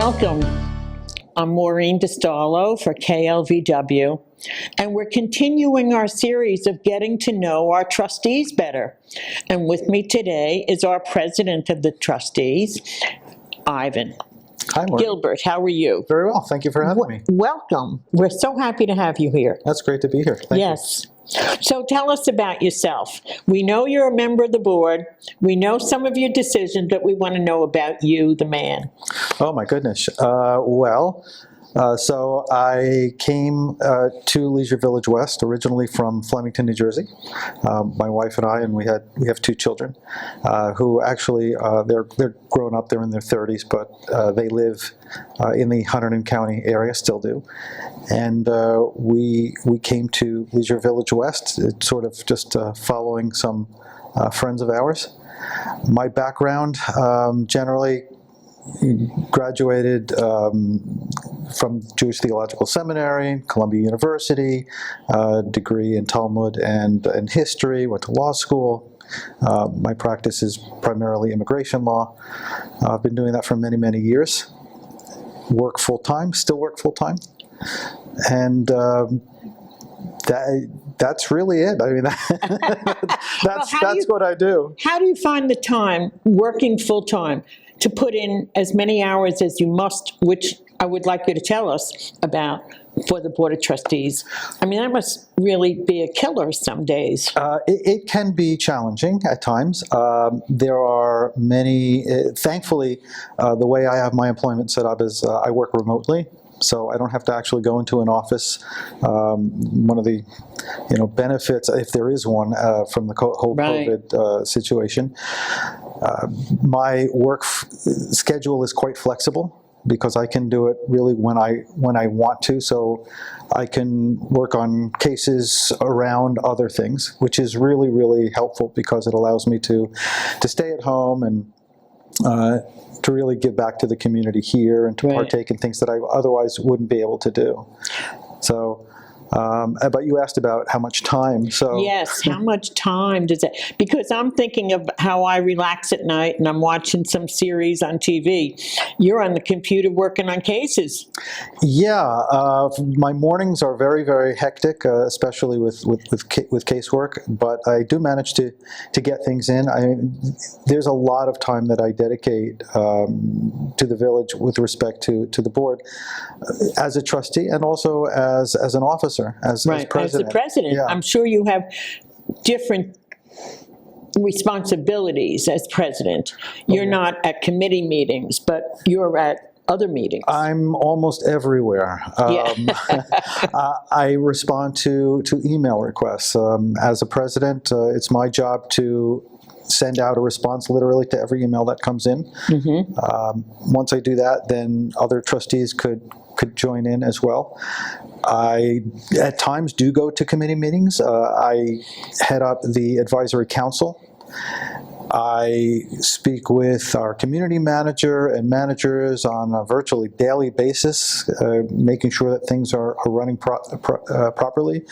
Welcome. I'm Maureen DiStallo for KLVW, and we're continuing our series of getting to know our trustees better. And with me today is our president of the trustees, Ivan. Hi, Maureen. Gilbert, how are you? Very well. Thank you for having me. Welcome. We're so happy to have you here. That's great to be here. Thank Yes. So tell us about yourself. We know you're a member of the board. We know some of your decisions, but we want to know about you, the man. Oh, my goodness. So I came to Leisure Village West originally from Flemington, New Jersey. My wife and I, and we have two children who actually they're grown up. They're in their 30s, but they live in the Hunterdon County area, still do. And we came to Leisure Village West, sort of just following some friends of ours. My background, generally, graduated from Jewish Theological Seminary, Columbia University, degree in Talmud and history, went to law school. My practice is primarily immigration law. I've been doing that for many, many years. Work full-time, still work full-time. And that's really it. I mean, that's what I do. How do you find the time working full-time to put in as many hours as you must, which I would like you to tell us about, for the Board of Trustees? I mean, that must really be a killer some days. It can be challenging at times. There are many, thankfully, the way I have my employment set up is I work remotely. So I don't have to actually go into an office. One of the benefits, if there is one, from the whole COVID situation, my work schedule is quite flexible because I can do it really when I want to. So I can work on cases around other things, which is really, really helpful because it allows me to stay at home and to really give back to the community here and to partake in things that I otherwise wouldn't be able to do. So, but you asked about how much time. So yes, how much time does it? Because I'm thinking of how I relax at night and I'm watching some series on TV. You're on the computer working on cases. Yeah, my mornings are very, very hectic, especially with casework. But I do manage to get things in. There's a lot of time that I dedicate to the village with respect to the board as a trustee and also as an officer. As president. As the president, yeah. I'm sure you have different responsibilities as president. You're not at committee meetings, but you're at other meetings. I'm almost everywhere. I respond to email requests. As a president, it's my job to send out a response literally to every email that comes in. Once I do that, then other trustees could join in as well. I, at times, do go to committee meetings. I head up the advisory council. I speak with our community manager and managers on a virtually daily basis, making sure that things are running properly.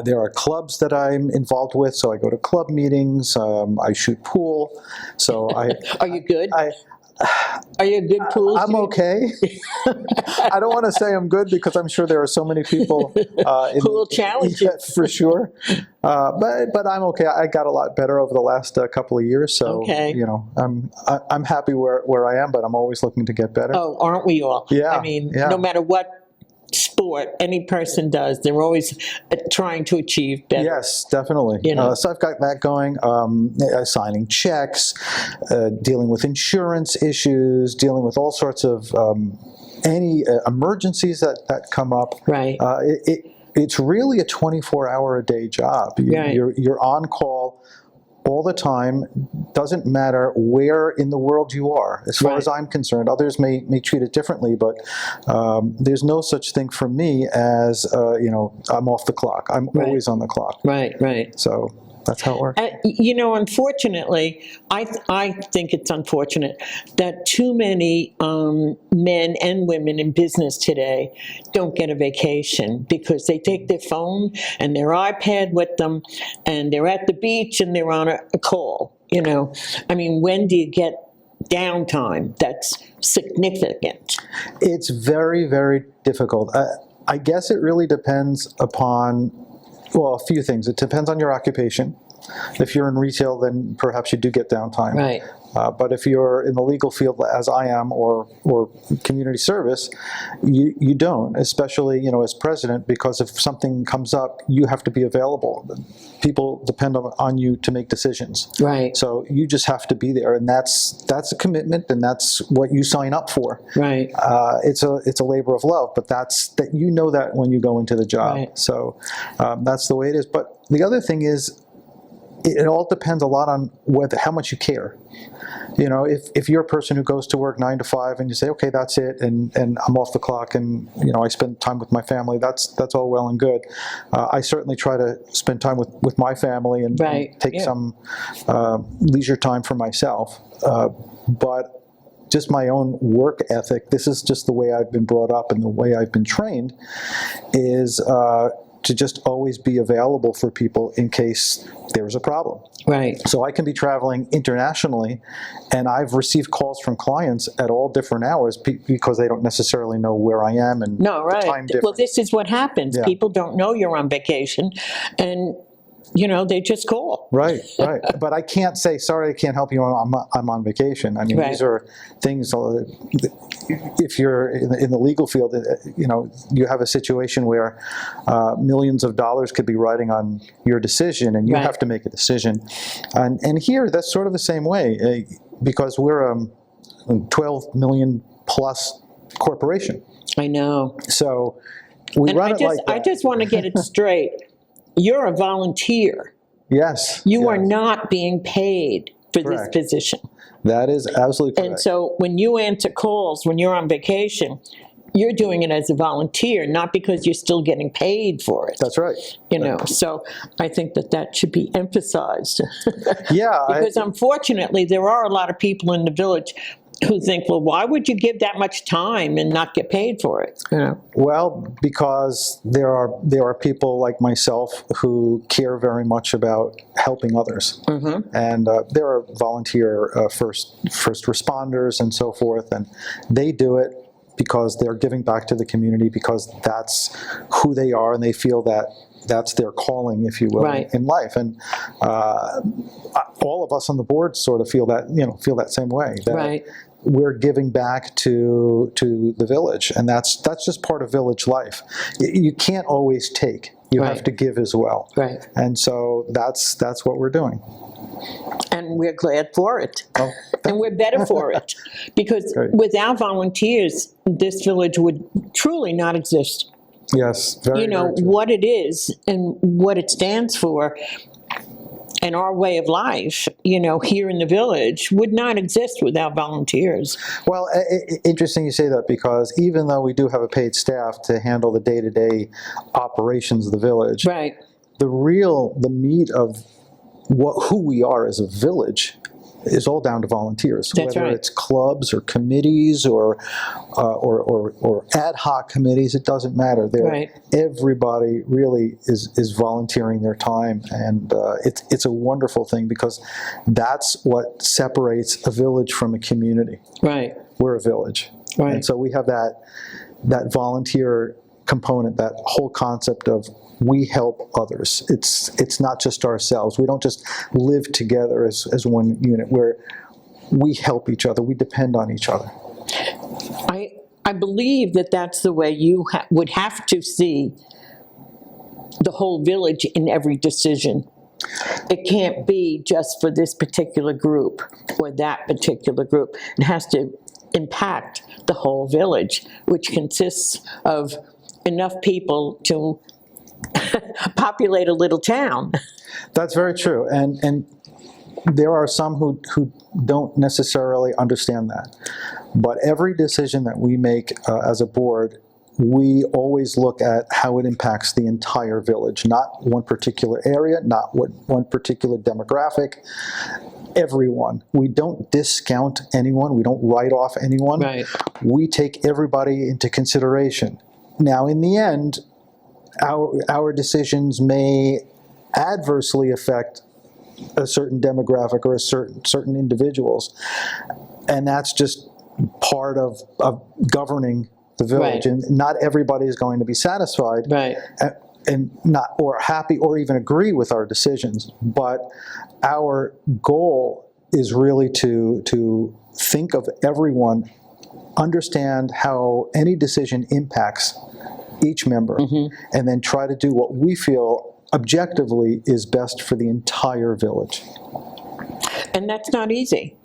There are clubs that I'm involved with, so I go to club meetings. I shoot pool. So Are you good? Are you a good pool shooter? I'm okay. I don't want to say I'm good because I'm sure there are so many people who will challenge you. For sure. But I'm okay. I got a lot better over the last couple of years. So I'm happy where I am, but I'm always looking to get better. Oh, aren't we all? Yeah. I mean, no matter what sport any person does, they're always trying to achieve better. Yes, definitely. So I've got that going, signing checks, dealing with insurance issues, dealing with all sorts of any emergencies that come up. Right. It's really a 24-hour-a-day job. You're on call all the time. Doesn't matter where in the world you are, as far as I'm concerned. Others may treat it differently, but there's no such thing for me as I'm off the clock. I'm always on the clock. Right. So that's how it works. Unfortunately, I think it's unfortunate that too many men and women in business today don't get a vacation because they take their phone and their iPad with them and they're at the beach and they're on a call. I mean, when do you get downtime that's significant? It's very, very difficult. I guess it really depends upon, well, a few things. It depends on your occupation. If you're in retail, then perhaps you do get downtime. Right. But if you're in the legal field, as I am, or community service, you don't, especially, as president, because if something comes up, you have to be available. People depend on you to make decisions. Right. So you just have to be there, and that's a commitment, and that's what you sign up for. Right. It's a labor of love, but that that when you go into the job. Right. So that's the way it is. But the other thing is, it all depends a lot on how much you care. If you're a person who goes to work 9 to 5 and you say, okay, that's it, and I'm off the clock, and I spend time with my family, that's all well and good. I certainly try to spend time with my family and take some leisure time for myself. But just my own work ethic, this is just the way I've been brought up and the way I've been trained, is to just always be available for people in case there's a problem. Right. So I can be traveling internationally, and I've received calls from clients at all different hours because they don't necessarily know where I am and No, right. the time difference. Well, this is what happens. Yeah. People don't know you're on vacation, and they just call. Right. But I can't say, sorry, I can't help you, I'm on vacation. I mean, Right. These are things, if you're in the legal field, you have a situation where millions of dollars could be riding on your decision, and you Right. have to make a decision. And here, that's sort of the same way, because we're a 12 million plus corporation. I know. So we run it like that. I just want to get it straight. You're a volunteer. Yes. You are yes. not being paid for Correct. this position. That is absolutely correct. And so when you answer calls, when you're on vacation, you're doing it as a volunteer, not because you're still getting paid for it. That's right. So I think that should be emphasized. Yeah. Because unfortunately, there are a lot of people in the village who think, well, why would you give that much time and not get paid for it? Well, because there are people like myself who care very much about helping others, and there are volunteer first responders and so forth, and they do it because they're giving back to the community, because that's who they are, and they feel that that's their calling, if you will, Right. in life. And all of us on the board sort of feel that same way. That Right. We're giving back to the village, and that's just part of village life. You can't always take; you Right. have to give as well. Right. And so that's what we're doing. And we're glad for it. Oh, And we're better for it. Because Great. without volunteers, this village would truly not exist. Yes, very. very true. What it is and what it stands for and our way of life, here in the village would not exist without volunteers. Well, interesting you say that, because even though we do have a paid staff to handle the day-to-day operations of the village, Right. the meat of who we are as a village is all down to volunteers. That's Whether right. it's clubs or committees or ad hoc committees, it doesn't matter. Right. Everybody really is volunteering their time, and it's a wonderful thing, because that's what separates a village from a community. Right. We're a village, Right. and so we have that volunteer component, that whole concept of we help others. It's not just ourselves. We don't just live together as one unit, where we help each other. We depend on each other. I believe that's the way you would have to see the whole village in every decision. It can't be just for this particular group or that particular group. It has to impact the whole village, which consists of enough people to populate a little town. That's very true, and there are some who don't necessarily understand that. But every decision that we make as a board, we always look at how it impacts the entire village, not one particular area, not one particular demographic. Everyone. We don't discount anyone. We don't write off anyone. Right. We take everybody into consideration. Now, in the end, our decisions may adversely affect a certain demographic or certain individuals. And that's just part of governing the village. Right. And not everybody is going to be satisfied. Right. And not, or happy, or even agree with our decisions. But our goal is really to think of everyone, understand how any decision impacts each member, and then try to do what we feel objectively is best for the entire village. And that's not easy,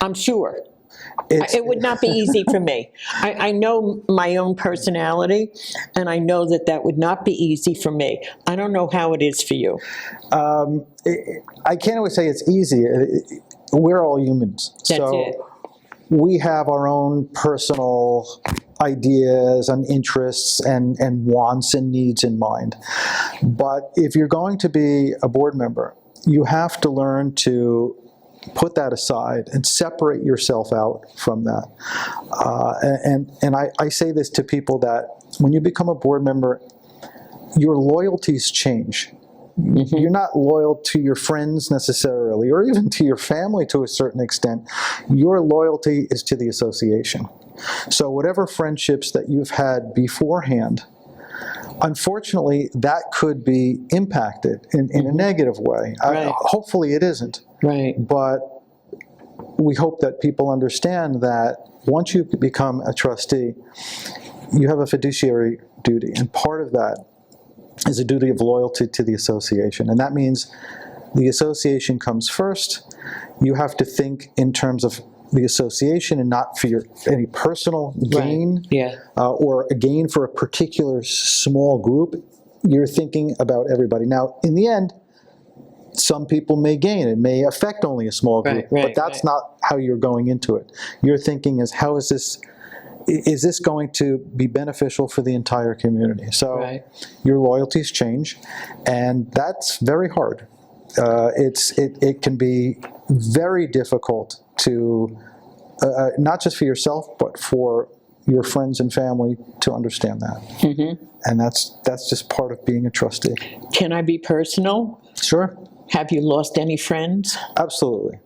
I'm sure. It's, It would not be easy for me. I know my own personality, and I know that that would not be easy for me. I don't know how it is for you. I can't always say it's easy. We're all humans. That's so it. we have our own personal ideas and interests and wants and needs in mind. But if you're going to be a board member, you have to learn to put that aside and separate yourself out from that. And I say this to people, that when you become a board member, your loyalties change. You're not loyal to your friends necessarily, or even to your family to a certain extent. Your loyalty is to the association. So whatever friendships that you've had beforehand, unfortunately, that could be impacted in a negative way. Right. Hopefully it isn't. Right. But we hope that people understand that once you become a trustee, you have a fiduciary duty, and part of that is a duty of loyalty to the association. And that means the association comes first. You have to think in terms of the association and not for any personal gain, or a gain for a particular small group. You're thinking about everybody. Now, in the end, some people may gain. It may affect only a small group, but that's not how you're going into it. Your thinking is, how is this going to be beneficial for the entire community? So your loyalties change, and that's very hard. It can be very difficult to, not just for yourself, but for your friends and family to understand that. And that's just part of being a trustee. Can I be personal? Sure. Have you lost any friends? Absolutely.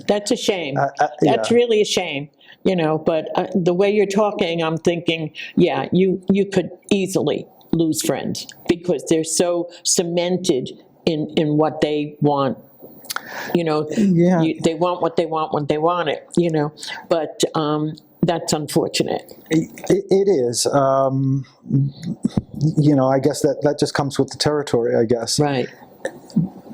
That's a shame. That's really a shame, you know, but the way you're talking, I'm thinking, yeah, you could easily lose friends because they're so cemented in what they want. You know, they want what they want when they want it, you know, but that's unfortunate. It is. You know, I guess that just comes with the territory, I guess. Right.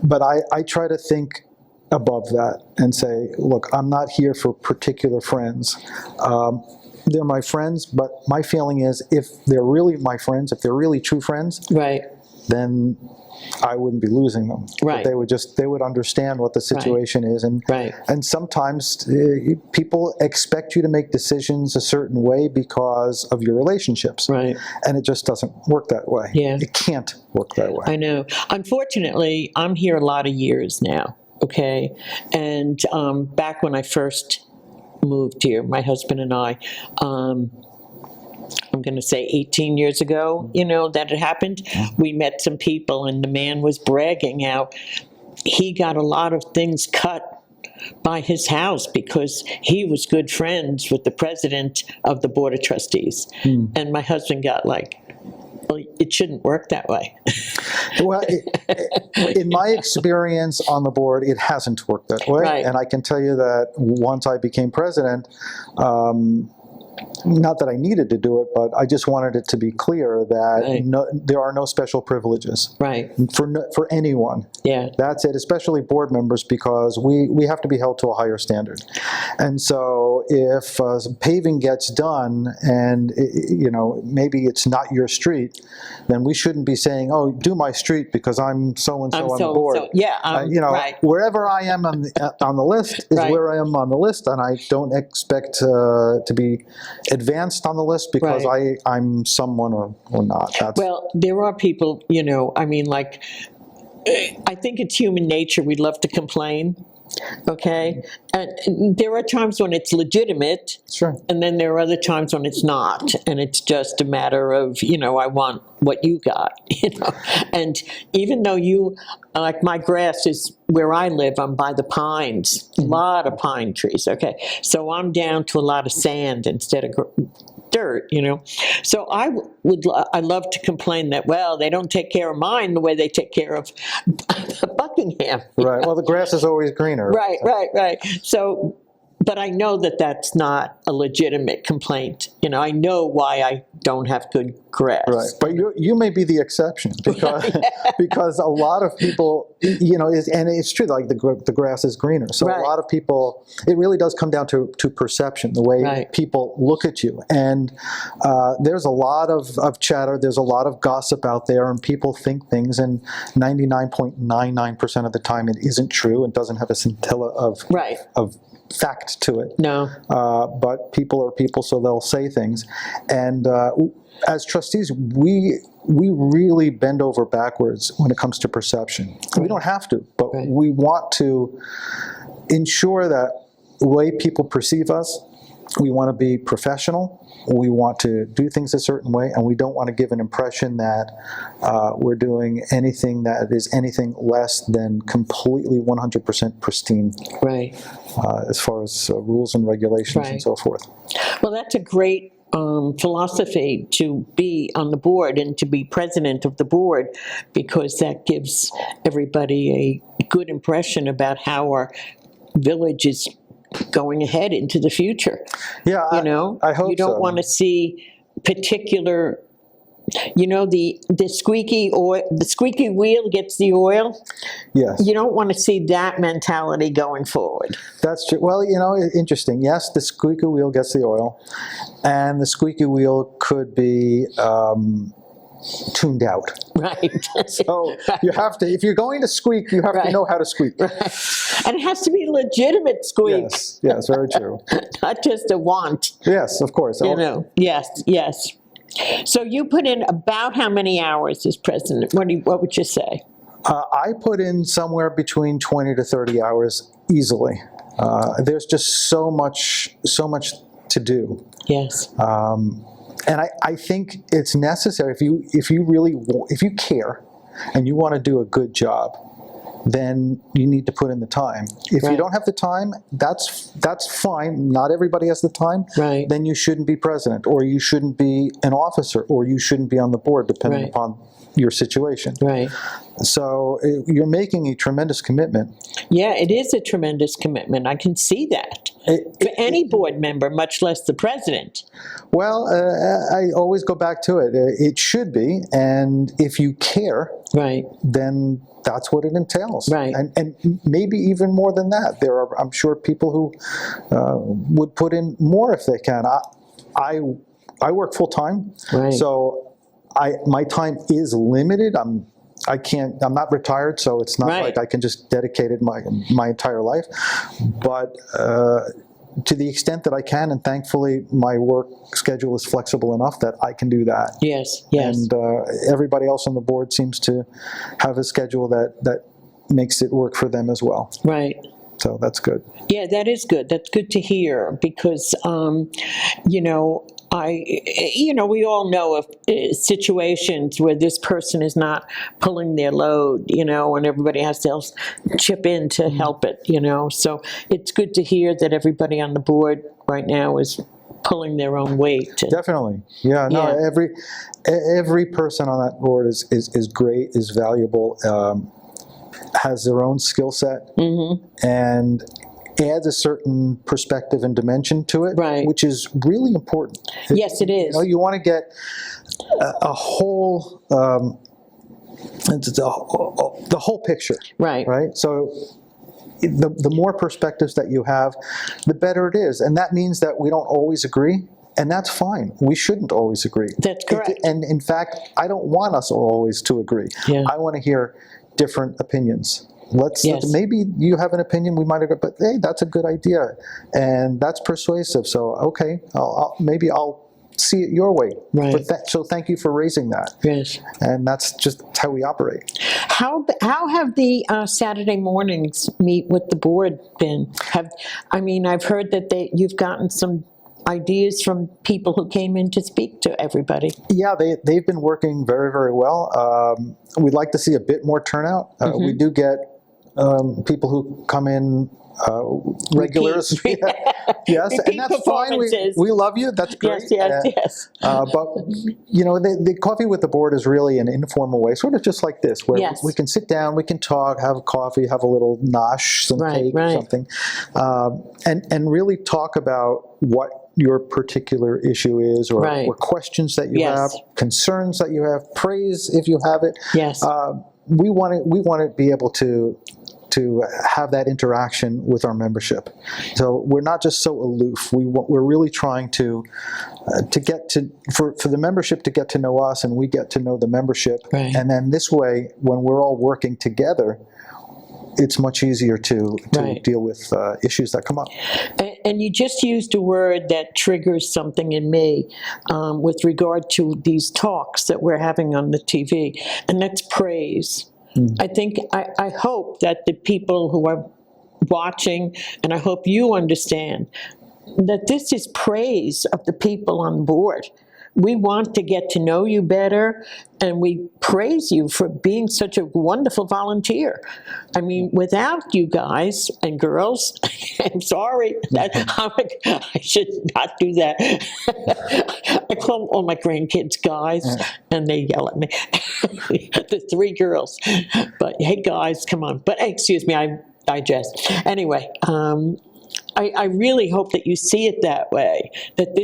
But I try to think above that and say, look, I'm not here for particular friends. They're my friends, but my feeling is, if they're really my friends, if they're really true friends, then I wouldn't be losing them. But they would understand what the situation is, and sometimes people expect you to make decisions a certain way because of your relationships, and it just doesn't work that way. It can't work that way. I know. Unfortunately, I'm here a lot of years now. Okay, and back when I first moved here, my husband and I, I'm going to say 18 years ago, you know, that it happened. We met some people, and the man was bragging how he got a lot of things cut by his house because he was good friends with the president of the Board of Trustees. And my husband got like, well, it shouldn't work that way. Well, in my experience on the board, it hasn't worked that way. And I can tell you that once I became president, not that I needed to do it, but I just wanted it to be clear that there are no special privileges for anyone. That's it, especially board members, because we have to be held to a higher standard. And so if paving gets done and you know, maybe it's not your street, then we shouldn't be saying, oh, do my street because I'm so-and-so on the board. You know, wherever I am on the list is where I am on the list, and I don't expect to be advanced on the list because I'm someone or not. Well, there are people, you know, I mean, like, I think it's human nature. We love to complain, okay? And there are times when it's legitimate, Sure. and then there are other times when it's not, and it's just a matter of, I want what you got, And even though like my grass is where I live, I'm by the pines, a lot of pine trees, okay? So I'm down to a lot of sand instead of dirt, So I love to complain that, well, they don't take care of mine the way they take care of Buckingham. Right. Well, the grass is always greener. Right. So, but I know that that's not a legitimate complaint. I know why I don't have good grass. Right, but you may be the exception because a lot of people, and it's true, like the grass is greener. So a lot of people, it really does come down to perception, the way people look at you. And there's a lot of chatter, there's a lot of gossip out there, and people think things, and 99.99% of the time it isn't true and doesn't have a scintilla of fact to it. No. But people are people, so they'll say things. And as trustees, we really bend over backwards when it comes to perception. We don't have to, but we want to ensure that the way people perceive us, we want to be professional, we want to do things a certain way, and we don't want to give an impression that we're doing anything that is anything less than completely 100% pristine. Right. As far as rules and regulations and so forth. Well, that's a great philosophy to be on the board and to be president of the board, because that gives everybody a good impression about how our village is going ahead into the future. Yeah, I hope you don't want to see particular. The squeaky wheel gets the oil. Yes. You don't want to see that mentality going forward. That's true. Well, interesting. Yes, the squeaky wheel gets the oil, and the squeaky wheel could be tuned out. Right. So you have to, if you're going to squeak, you have to know how to squeak. Right. And it has to be legitimate squeak. Yes, very true. Not just a want. Yes, of course. Yes. So you put in about how many hours as president? What would you say? I put in somewhere between 20 to 30 hours easily. There's just so much to do. Yes. And I think it's necessary, if you care and you want to do a good job, then you need to put in the time. If you don't have the time, that's fine. Not everybody has the time. Right. Then you shouldn't be president, or you shouldn't be an officer, or you shouldn't be on the board, depending upon your situation. Right. So you're making a tremendous commitment. Yeah, it is a tremendous commitment. I can see that. For any board member, much less the president. Well, I always go back to it. It should be, and if you care, then that's what it entails. Right. And maybe even more than that. There are, I'm sure, people who would put in more if they can. I work full time, so my time is limited. I'm not retired, so it's not like I can just dedicate it my entire life. But to the extent that I can, and thankfully my work schedule is flexible enough that I can do that. Yes. And everybody else on the board seems to have a schedule that makes it work for them as well. Right. So that's good. Yeah, that is good. That's good to hear, because, we all know of situations where this person is not pulling their load, and everybody has to chip in to help it, So it's good to hear that everybody on the board right now is pulling their own weight. Definitely. Yeah, no, every person on that board is great, is valuable, has their own skill set, and adds a certain perspective and dimension to it, which is really important. Yes, it is. You want to get a whole, the whole picture. Right. So the more perspectives that you have, the better it is. And that means that we don't always agree, and that's fine. We shouldn't always agree. That's correct. And in fact, I don't want us always to agree. Yeah. I want to hear different opinions. Maybe you have an opinion, we might agree, but hey, that's a good idea, and that's persuasive. So okay, maybe I'll see it your way. Right. So thank you for raising that. Yes. And that's just how we operate. How have the Saturday mornings meet with the board been? I've heard that you've gotten some ideas from people who came in to speak to everybody. Yeah, they've been working very, very well. We'd like to see a bit more turnout. We do get people who come in regulars. Yes, and that's fine. We love you. That's great. Yes. But the coffee with the board is really an informal way, sort of just like this, where we can sit down, we can talk, have a coffee, have a little nosh, some cake or something, and really talk about what your particular issue is, or questions that you have, concerns that you have, praise if you have it. Yes. We want to be able to have that interaction with our membership. So we're not just so aloof. We're really trying to get for the membership to get to know us, and we get to know the membership. Right. And then this way, when we're all working together, it's much easier to deal with issues that come up. And you just used a word that triggers something in me with regard to these talks that we're having on the TV, and that's praise. I hope that the people who are watching, and I hope you understand, that this is praise of the people on board. We want to get to know you better, and we praise you for being such a wonderful volunteer. I mean, without you guys and girls, I'm sorry, I should not do that. I call all my grandkids guys, and they yell at me. The 3 girls. But hey, guys, come on. But excuse me, I digest. Anyway, I really hope that you see it that way, that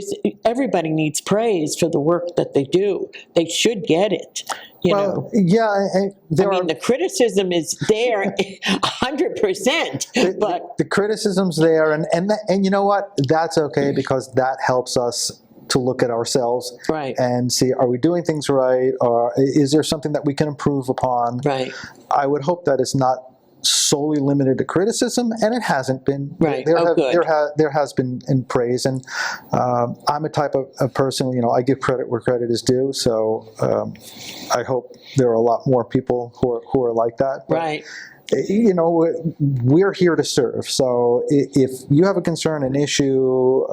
everybody needs praise for the work that they do. They should get it, you know. Yeah, the criticism is there 100%. But the criticism's there, and you know what? That's okay, because that helps us to look at ourselves and see, are we doing things right? Or is there something that we can improve upon? Right. I would hope that it's not solely limited to criticism, and it hasn't been. Right. There has been in praise, and I'm a type of person, I give credit where credit is due, so I hope there are a lot more people who are like that. But, right. We're here to serve. So if you have a concern, an issue,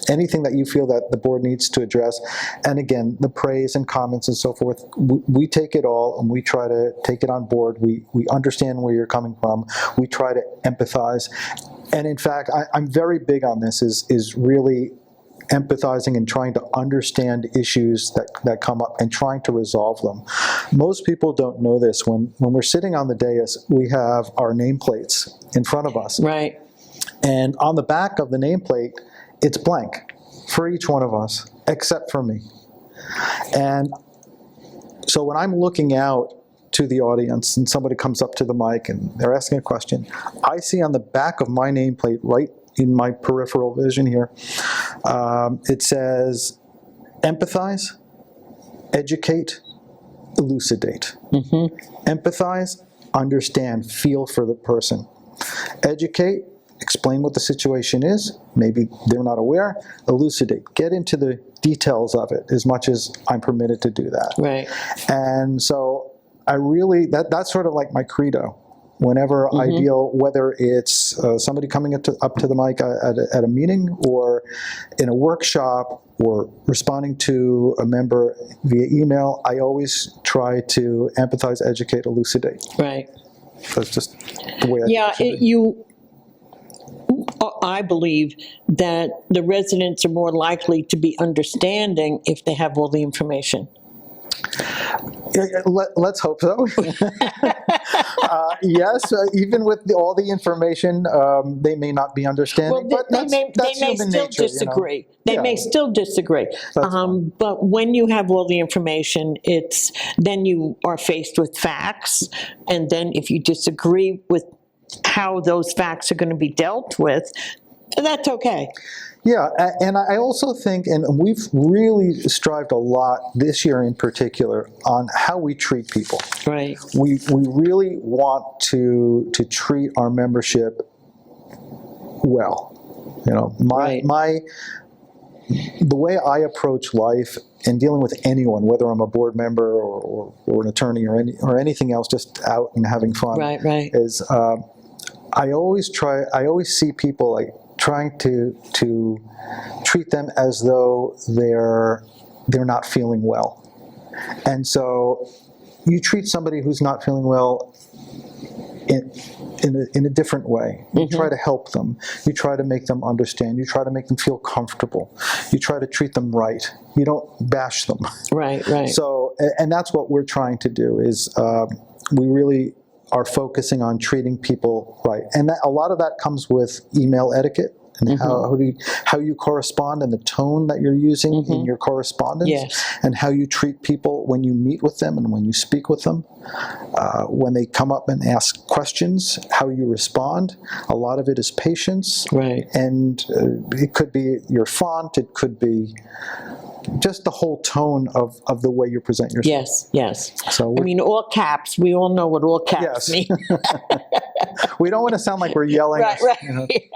anything that you feel that the board needs to address, and again, the praise and comments and so forth, we take it all and we try to take it on board. We understand where you're coming from. We try to empathize. And in fact, I'm very big on this, is really empathizing and trying to understand issues that come up and trying to resolve them. Most people don't know this. When we're sitting on the dais, we have our nameplates in front of us. Right. And on the back of the nameplate, it's blank for each one of us, except for me. And so when I'm looking out to the audience and somebody comes up to the mic and they're asking a question, I see on the back of my nameplate, right in my peripheral vision here, it says empathize, educate, elucidate. Empathize, understand, feel for the person. Educate, explain what the situation is, maybe they're not aware. Elucidate, get into the details of it as much as I'm permitted to do that. Right. And so I really, that's sort of like my credo. Whenever I deal, whether it's somebody coming up to the mic at a meeting, or in a workshop, or responding to a member via email, I always try to empathize, educate, elucidate. Right. That's just the way I believe that the residents are more likely to be understanding if they have all the information. Let's hope so. Yes, even with all the information, they may not be understanding. Well, but they may still disagree. They may still disagree. But when you have all the information, then you are faced with facts, and then if you disagree with how those facts are going to be dealt with, that's okay. Yeah, and I also think, and we've really strived a lot this year in particular on how we treat people. Right. We really want to treat our membership well. My the way I approach life in dealing with anyone, whether I'm a board member or an attorney or anything else, just out and having fun, Right. is I always see people like trying to treat them as though they're not feeling well. And so you treat somebody who's not feeling well in a different way. You try to help them. You try to make them understand. You try to make them feel comfortable. You try to treat them right. You don't bash them. Right. So, and that's what we're trying to do, is we really are focusing on treating people right. And a lot of that comes with email etiquette and how you correspond, and the tone that you're using in your correspondence, and how you treat people when you meet with them and when you speak with them. When they come up and ask questions, how you respond. A lot of it is patience. Right. And it could be your font, it could be just the whole tone of the way you present yourself. Yes. So I mean, all caps, we all know what all caps mean. We don't want to sound like we're yelling. Right.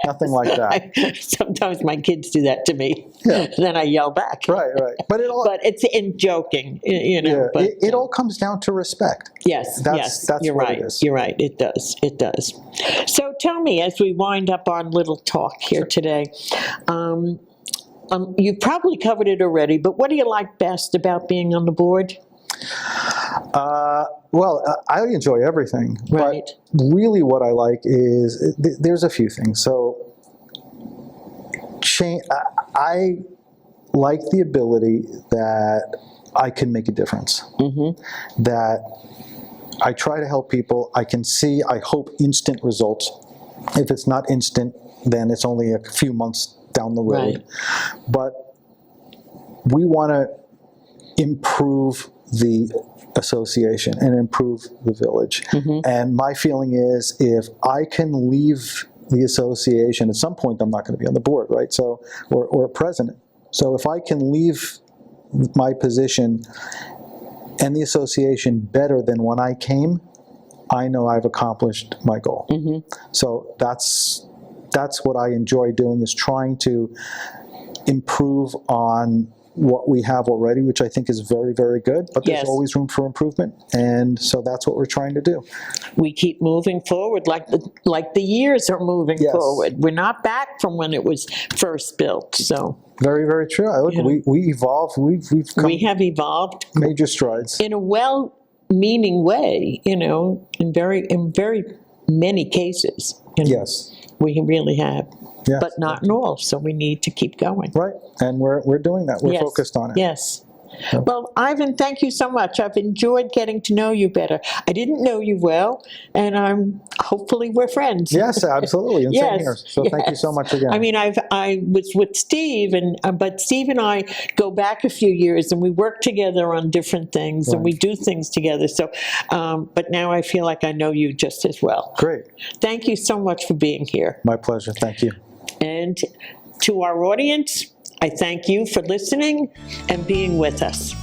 Nothing like that. Sometimes my kids do that to me. Then I yell back. Right. But it's in joking, But, it all comes down to respect. Yes. That's You're what right. it is. You're right. It does. So tell me, as we wind up our little talk here today, you've probably covered it already, but what do you like best about being on the board? Well, I enjoy everything. Right. But really what I like is, there's a few things. So I like the ability that I can make a difference. That I try to help people. I can see, I hope, instant results. If it's not instant, then it's only a few months down the road. Right. But we want to improve the association and improve the village. And my feeling is, if I can leave the association, at some point I'm not going to be on the board, right? So, or president. So if I can leave my position and the association better than when I came, I know I've accomplished my goal. So that's what I enjoy doing, is trying to improve on what we have already, which I think is very, very good, but there's always room for improvement, and so that's what we're trying to do. We keep moving forward like the years are moving forward. We're not back from when it was first built, so. Very, very true. Look, we evolve. We have evolved major strides in a well-meaning way, in very many cases. Yes. We really have. Yes. But not in all, so we need to keep going. Right, and we're doing that. We're focused on it. Yes. Well, Ivan, thank you so much. I've enjoyed getting to know you better. I didn't know you well, and hopefully we're friends. Yes, absolutely, and same here. So thank you so much again. I mean, I was with Steve, but Steve and I go back a few years, and we work together on different things, and we do things together. So, but now I feel like I know you just as well. Great. Thank you so much for being here. My pleasure. Thank you. And to our audience, I thank you for listening and being with us.